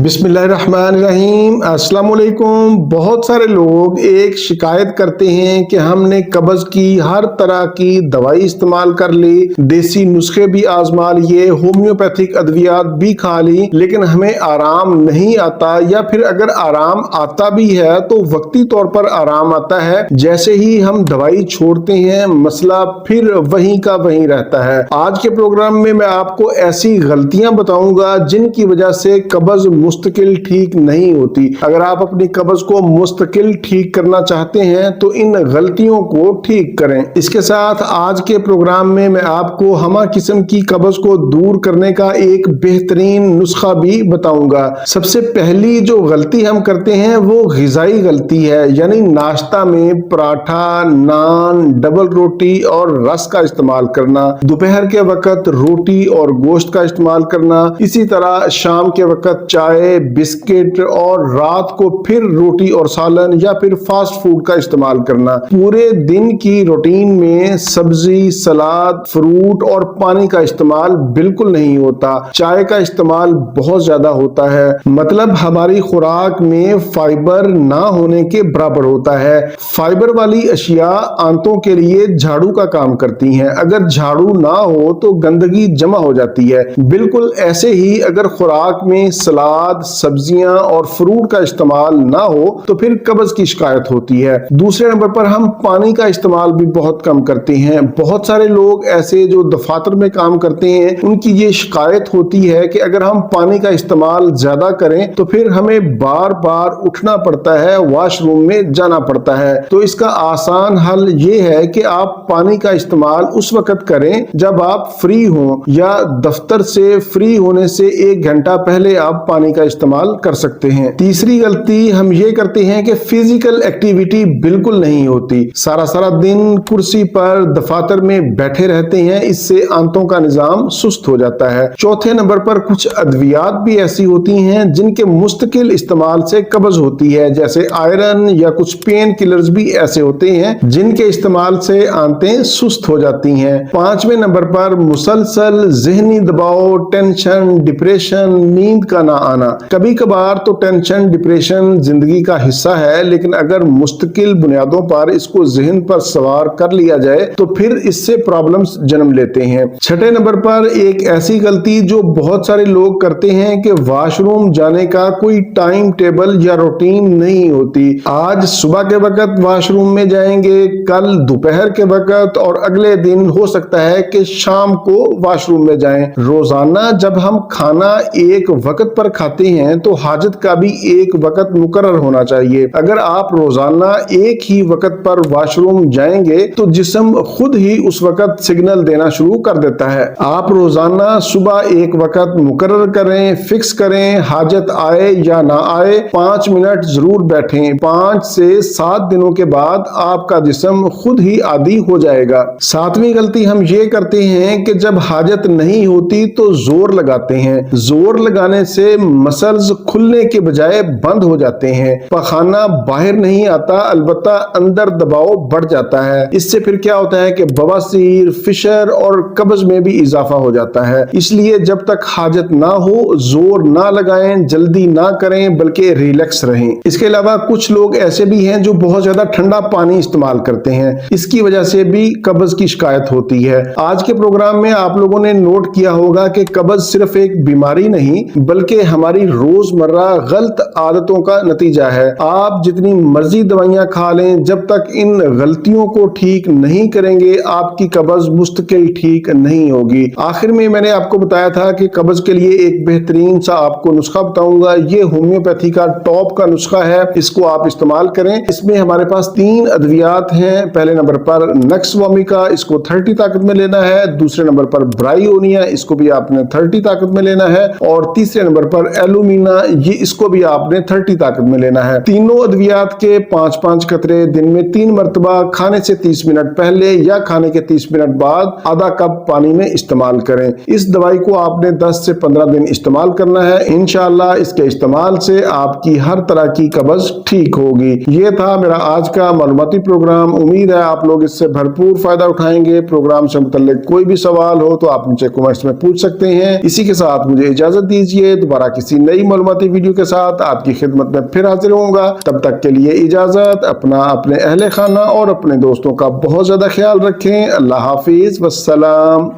बिस्मिल्लाहिर्रहमानिर्रहीम। अस्सलाम वालेकुम। बहुत सारे लोग एक शिकायत करते हैं कि हमने कब्ज की हर तरह की दवाई इस्तेमाल कर ली, देसी नुस्खे भी आजमा लिए, होम्योपैथिक अद्वियात भी खा ली, लेकिन हमें आराम नहीं आता, या फिर अगर आराम आता भी है तो वक्ती तौर पर आराम आता है, जैसे ही हम दवाई छोड़ते हैं मसला फिर वहीं का वहीं रहता है। आज के प्रोग्राम में मैं आपको ऐसी गलतियां बताऊंगा जिनकी वजह से कब्ज मुस्तकिल ठीक नहीं होती। अगर आप अपनी कब्ज को मुस्तकिल ठीक करना चाहते हैं तो इन गलतियों को ठीक करें। इसके साथ आज के प्रोग्राम में मैं आपको हमा किस्म की कब्ज को दूर करने का एक बेहतरीन नुस्खा भी बताऊंगा। सबसे पहली जो गलती हम करते हैं वो ग़िज़ाई गलती है, यानी नाश्ता में पराठा, नान, डबल रोटी और रस का इस्तेमाल करना, दोपहर के वक्त रोटी और गोश्त का इस्तेमाल करना, इसी तरह शाम के वक्त चाय, बिस्किट और रात को फिर रोटी और सालन या फिर फास्ट फूड का इस्तेमाल करना। पूरे दिन की रूटीन में सब्जी, सलाद, फ्रूट और पानी का इस्तेमाल बिल्कुल नहीं होता। चाय का इस्तेमाल बहुत ज्यादा होता है, मतलब हमारी खुराक में फाइबर ना होने के बराबर होता है। फाइबर वाली अशिया आंतों के लिए झाड़ू का काम करती हैं। अगर झाड़ू ना हो तो गंदगी जमा हो जाती है। बिल्कुल ऐसे ही अगर खुराक में सलाद, सब्जियां और फ्रूट का इस्तेमाल ना हो तो फिर कब्ज की शिकायत होती है। दूसरे नंबर पर हम पानी का इस्तेमाल भी बहुत कम करते हैं। बहुत सारे लोग ऐसे जो दफातर में काम करते हैं उनकी ये शिकायत होती है कि अगर हम पानी का इस्तेमाल ज्यादा करें तो फिर हमें बार बार उठना पड़ता है, वॉशरूम में जाना पड़ता है। तो इसका आसान हल ये है कि आप पानी का इस्तेमाल उस वक्त करें जब आप फ्री हों, या दफ्तर से फ्री होने से 1 घंटा पहले आप पानी का इस्तेमाल कर सकते हैं। तीसरी गलती हम ये करते हैं कि फिजिकल एक्टिविटी बिल्कुल नहीं होती। सारा सारा दिन कुर्सी पर दफातर में बैठे रहते हैं, इससे आंतों का निजाम सुस्त हो जाता है। चौथे नंबर पर कुछ अद्वियात भी ऐसी होती हैं जिनके मुस्तकिल इस्तेमाल से कब्ज होती है, जैसे आयरन या कुछ पेन किलर्स भी ऐसे होते हैं जिनके इस्तेमाल से आंतें सुस्त हो जाती हैं। 5वें नंबर पर मुसलसल ज़हनी दबाव, टेंशन, डिप्रेशन, नींद का ना आना। कभी कभार तो टेंशन, डिप्रेशन जिंदगी का हिस्सा है, लेकिन अगर मुस्तकिल बुनियादों पर इसको जहन पर सवार कर लिया जाए तो फिर इससे प्रॉब्लम्स जन्म लेते हैं। 6ठे नंबर पर एक ऐसी गलती जो बहुत सारे लोग करते हैं कि वॉशरूम जाने का कोई टाइम टेबल या रूटीन नहीं होती। आज सुबह के वक्त वॉशरूम में जाएंगे, कल दोपहर के वक्त, और अगले दिन हो सकता है कि शाम को वॉशरूम में जाएं। रोजाना जब हम खाना एक वक्त पर खाते हैं तो हाजत का भी एक वक्त मुकर्रर होना चाहिए। अगर आप रोजाना एक ही वक्त पर वॉशरूम जाएंगे तो जिस्म खुद ही उस वक्त सिग्नल देना शुरू कर देता है। आप रोजाना सुबह एक वक्त मुकर्रर करें, फिक्स करें, हाजत आए या ना आए 5 मिनट जरूर बैठें। 5 से 7 दिनों के बाद आपका जिस्म खुद ही आदी हो जाएगा। 7वीं गलती हम ये करते हैं कि जब हाजत नहीं होती तो जोर लगाते हैं। जोर लगाने से मसल्स खुलने के बजाय बंद हो जाते हैं। पखाना बाहर नहीं आता, अलबत्ता अंदर दबाव बढ़ जाता है। इससे फिर क्या होता है कि बवासीर, फिशर और कब्ज में भी इजाफा हो जाता है। इसलिए जब तक हाजत ना हो जोर ना लगाएं, जल्दी ना करें, बल्कि रिलैक्स रहें। इसके अलावा कुछ लोग ऐसे भी हैं जो बहुत ज्यादा ठंडा पानी इस्तेमाल करते हैं, इसकी वजह से भी कब्ज की शिकायत होती है। आज के प्रोग्राम में आप लोगों ने नोट किया होगा कि कब्ज सिर्फ एक बीमारी नहीं बल्कि हमारी रोजमर्रा गलत आदतों का नतीजा है। आप जितनी मर्जी दवाइयां खा लें, जब तक इन गलतियों को ठीक नहीं करेंगे आपकी कब्ज मुस्तकिल ठीक नहीं होगी। आखिर में मैंने आपको बताया था कि कब्ज के लिए एक बेहतरीन सा आपको नुस्खा बताऊंगा। ये होम्योपैथी का टॉप का नुस्खा है, इसको आप इस्तेमाल करें। इसमें हमारे पास 3 अद्वियात हैं। पहले नंबर पर नक्स वोमिका, इसको 30 ताकत में लेना है। दूसरे नंबर पर ब्रायोनिया, इसको भी आपने 30 ताकत में लेना है। और तीसरे नंबर पर एलुमिना, ये इसको भी आपने 30 ताकत में लेना है। तीनों अद्वियात के 5-5 कतरे दिन में 3 मरतबा खाने से 30 मिनट पहले या खाने के 30 मिनट बाद आधा कप पानी में इस्तेमाल करें। इस दवाई को आपने 10 से 15 दिन इस्तेमाल करना है। इंशाअल्लाह इसके इस्तेमाल से आपकी हर तरह की कब्ज ठीक होगी। ये था मेरा आज का मालूमाती प्रोग्राम। उम्मीद है आप लोग इससे भरपूर फायदा उठाएंगे। प्रोग्राम से मुतल्लिक कोई भी सवाल हो तो आप मुझे कमेंट्स में पूछ सकते हैं। इसी के साथ मुझे इजाजत दीजिए, दोबारा किसी ایسی نئی معلوماتی ویڈیو کے ساتھ آپ کی خدمت میں پھر حاضر ہوں گا۔ تب تک کے لیے اجازت، اپنے اہل خانہ اور اپنے دوستوں کا بہت زیادہ خیال رکھیں۔ اللہ حافظ، والسلام۔